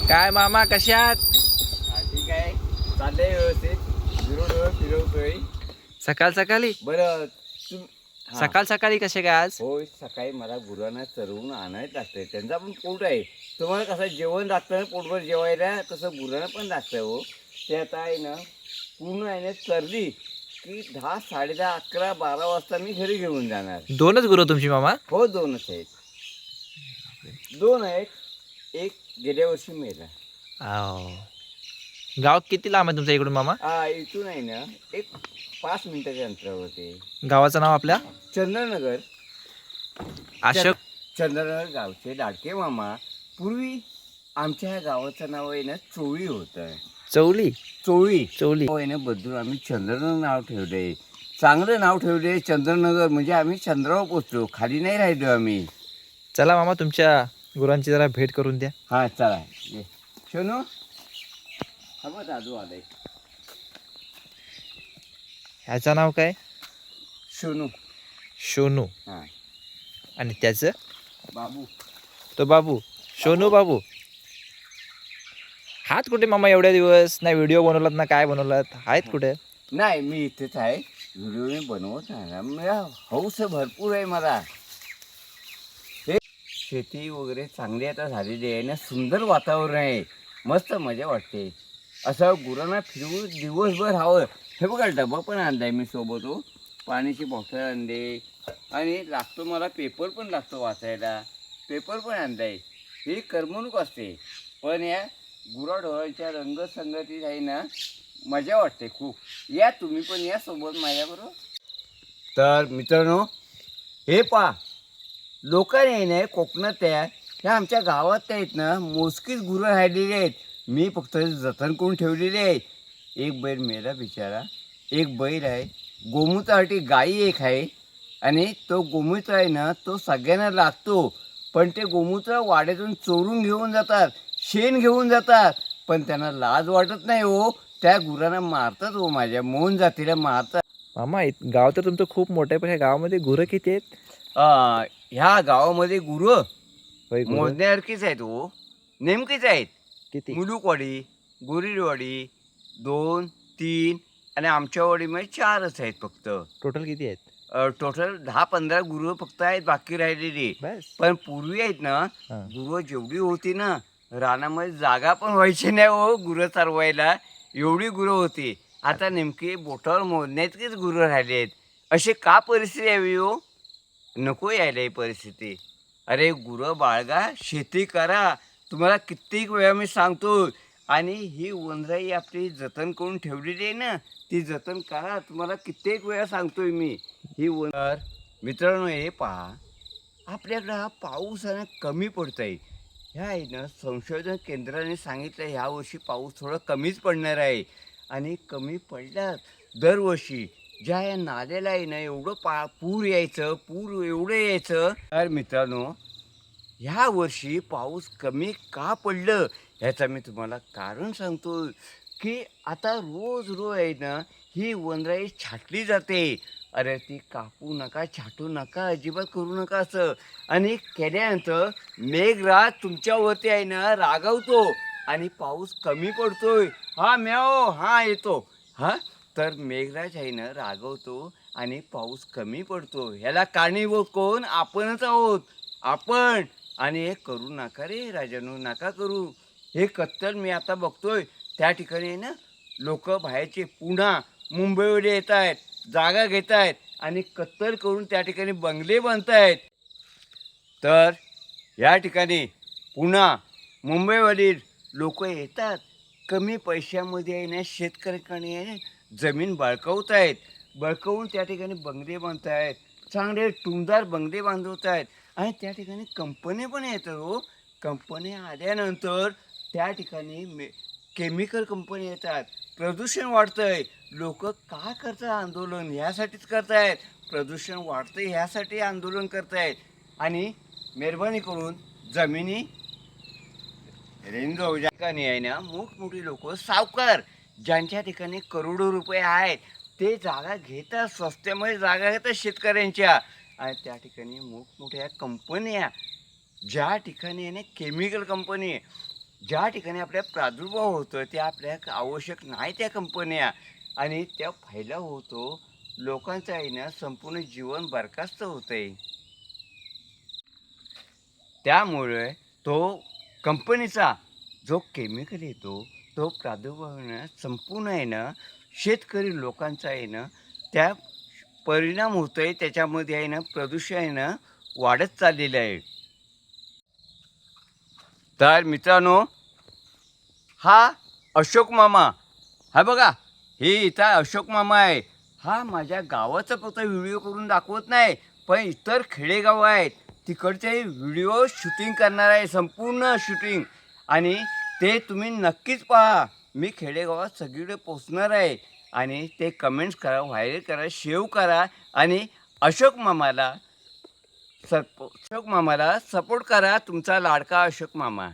काय मामा कसे आहात? ठीक आहे, चाललंय व्यवस्थित. डोळ फिरवतोय. सकाळ सकाळी बरं तू सकाळ सकाळी कसे काय आज? होय, सकाळी मला गुरांना चरवून आणायला लागतंय. त्यांचा पण पोट आहे. तुम्हाला कसं जेवण लागतं ना पोटभर जेवायला, तसं गुरांना पण लागतं हो. ते आता आहे ना पूर्ण आहे ना चरली की 10, 10:30, 11, 12 वाजता मी घरी घेऊन जाणार. दोनच गुरु तुमची मामा? हो, दोनच आहेत. दोन आहेत. एक गेल्या वर्षी मेला. आहो. गाव किती लांब आहे तुमच्या इकडून मामा? इथून आहे ना एक 5 मिनिटाच्या अंतरावरती. गावाचं नाव आपल्या? चंद्रनगर. अशोक. चंद्रनगर गावचे लाडके मामा. पूर्वी आमच्या ह्या गावाचं नाव आहे ना चोळी होतं. चौली. चोळी चौली. आहे ना बदलून आम्ही चंद्रनगर नाव ठेवले. चांगलं नाव ठेवले चंद्रनगर, म्हणजे आम्ही चंद्रावर पोचलो, खाली नाही राहिलो आम्ही. चला मामा तुमच्या गुरांची जरा भेट करून द्या. हा चला ये. शोनू हा बघ दादू आलाय. ह्याचं नाव काय? शोनू. सोनू. हा आणि त्याचं? बाबू. तो बाबू. सोनू बाबू. हात कुठे मामा एवढ्या दिवस? नाही व्हिडिओ बनवलात ना काय बनवलात? आहेत कुठे? नाही, मी इथेच आहे. व्हिडिओ मी बनवत नाही ना. मला हौस भरपूर आहे मला. हे शेती वगैरे चांगली आता झालेली आहे ना, सुंदर वातावरण आहे, मस्त मजा वाटते. असं गुरांना फिरवून दिवसभर हवं. हे बघा डबा पण आणलाय मी सोबत हो. पाण्याची बॉटल आणली आणि लागतो मला पेपर पण लागतो वाचायला. पेपर पण आणलाय. ही करमणूक असते. पण या गुराढोरांच्या रंगसंगतीत आहे ना मजा वाटते खूप. या तुम्ही पण या सोबत माझ्याबरोबर. तर मित्रांनो, हे पहा, लोकांनी नाही कोकणात ह्या आमच्या गावात आहेत ना मोजकीच गुरं राहिलेली आहेत. मी फक्त जतन करून ठेवलेली आहे. एक बैल मेला बिचारा. एक बैल आहे. गोमूत्रासाठी गाई एक आहे. आणि तो गोमूत्र आहे ना तो सगळ्यांना लागतो. पण ते गोमूत्र वाड्यातून चोरून घेऊन जातात, शेण घेऊन जातात. पण त्यांना लाज वाटत नाही हो. त्या गुरांना मारतात हो, माझ्या मोहन जातीला मारतात. मामा गाव तर तुमचं खूप मोठं आहे, पण ह्या गावामध्ये गुरं किती आहेत? ह्या गावामध्ये गुरं होय गुरं मोजण्यासारखीच आहेत हो. नेमकीच आहेत. किती? मुलुकवाडी, गोरिलवाडी 2, 3 आणि आमच्या वाडीमध्ये 4च आहेत फक्त. टोटल किती आहेत? टोटल 10-15 गुरं फक्त आहेत बाकी राहिलेली. बस. पण पूर्वी आहेत ना हां. गुरं जेवढी होती ना, रानामध्ये जागा पण व्हायची नाही हो गुरं चरवायला, एवढी गुरं होती. आता नेमकी बोटावर मोजण्यातकीच गुरं राहिली आहेत. अशी का परिस्थिती यावी हो? नको यायला ही परिस्थिती. अरे गुरं बाळगा, शेती करा. तुम्हाला कित्येक वेळा मी सांगतो. आणि ही वनराई आपली जतन करून ठेवलेली आहे ना, ती जतन करा. तुम्हाला कित्येक वेळा सांगतोय मी. ही वन मित्रांनो, हे पहा, आपल्याकडं हा पाऊस आहे ना कमी पडतोय. ह्या आहे ना संशोधन केंद्राने सांगितलं ह्यावर्षी पाऊस थोडा कमीच पडणार आहे. आणि कमी पडल्यास दरवर्षी ज्या या नाल्याला आहे ना एवढं पूर यायचं, पूर एवढं यायचं. तर मित्रांनो, ह्या वर्षी पाऊस कमी का पडलं ह्याचं मी तुम्हाला कारण सांगतो. की आता रोज रोज आहे ना ही वनराई छाटली जाते. अरे ती कापू नका, छाटू नका, अजिबात करू नका असं. आणि केल्यानंतर मेघराज तुमच्यावरती आहे ना रागावतो आणि पाऊस कमी पडतोय. हा म्याओ, हा येतो. हा तर मेघराज आहे ना रागवतो आणि पाऊस कमी पडतो. ह्याला कारणीभूत कोण? आपणच आहोत, आपण. आणि हे करू नका रे राजानो, नका करू. हे कत्तल मी आता बघतोय त्या ठिकाणी आहे ना लोक बाहेरचे पुणा मुंबईवर येत आहेत, जागा घेत आहेत आणि कत्तल करून त्या ठिकाणी बंगले बांधत आहेत. तर या ठिकाणी पुणा मुंबईवरील लोक येतात, कमी पैशामध्ये आहे ना शेतकऱ्याकडे आहे ना जमीन बळकावत आहेत. बळकावून त्या ठिकाणी बंगले बांधत आहेत, चांगले टुमदार बंगले बांधवत आहेत. आणि त्या ठिकाणी कंपनी पण येतात हो. कंपनी आल्यानंतर त्या ठिकाणी केमिकल कंपनी येतात. प्रदूषण वाढतं आहे. लोक का करतात आंदोलन? ह्यासाठीच करतायत. प्रदूषण वाढतं ह्यासाठी आंदोलन करतायत. आणि मेहरबानी करून जमिनी रेंजो ठिकाणी आहे ना मोठमोठी लोक सावकार ज्यांच्या ठिकाणी करोडो रुपये आहेत ते जागा घेतात, स्वस्तामध्ये जागा घेतात शेतकऱ्यांच्या. आणि त्या ठिकाणी मोठमोठ्या कंपन्या, ज्या ठिकाणी आहे ना केमिकल कंपनी ज्या ठिकाणी आपल्या प्रादुर्भाव होतो ते आपल्या आवश्यक नाही त्या कंपन्या आणि त्या फायदा होतो लोकांचं आहे ना संपूर्ण जीवन बरखास्त होतंय. त्यामुळे तो कंपनीचा जो केमिकल येतो तो प्रादुर्भाव आहे ना संपूर्ण आहे ना शेतकरी लोकांचा आहे ना त्या परिणाम होतोय त्याच्यामध्ये आहे ना प्रदूषण आहे ना वाढत चाललेलं आहे. तर मित्रांनो हा अशोक मामा हा बघा हे इथं अशोक मामा आहे. हा माझ्या गावाचा फक्त व्हिडिओ करून दाखवत नाही पण इतर खेडेगाव आहेत तिकडचे व्हिडिओ शूटिंग करणार आहे संपूर्ण शूटिंग आणि ते तुम्ही नक्कीच पहा. मी खेडेगावात सगळीकडे पोचणार आहे आणि ते कमेंट्स करा व्हायरल करा शेव करा आणि अशोक मामाला अशोक मामाला सपोर्ट करा तुमचा लाडका अशोक मामा.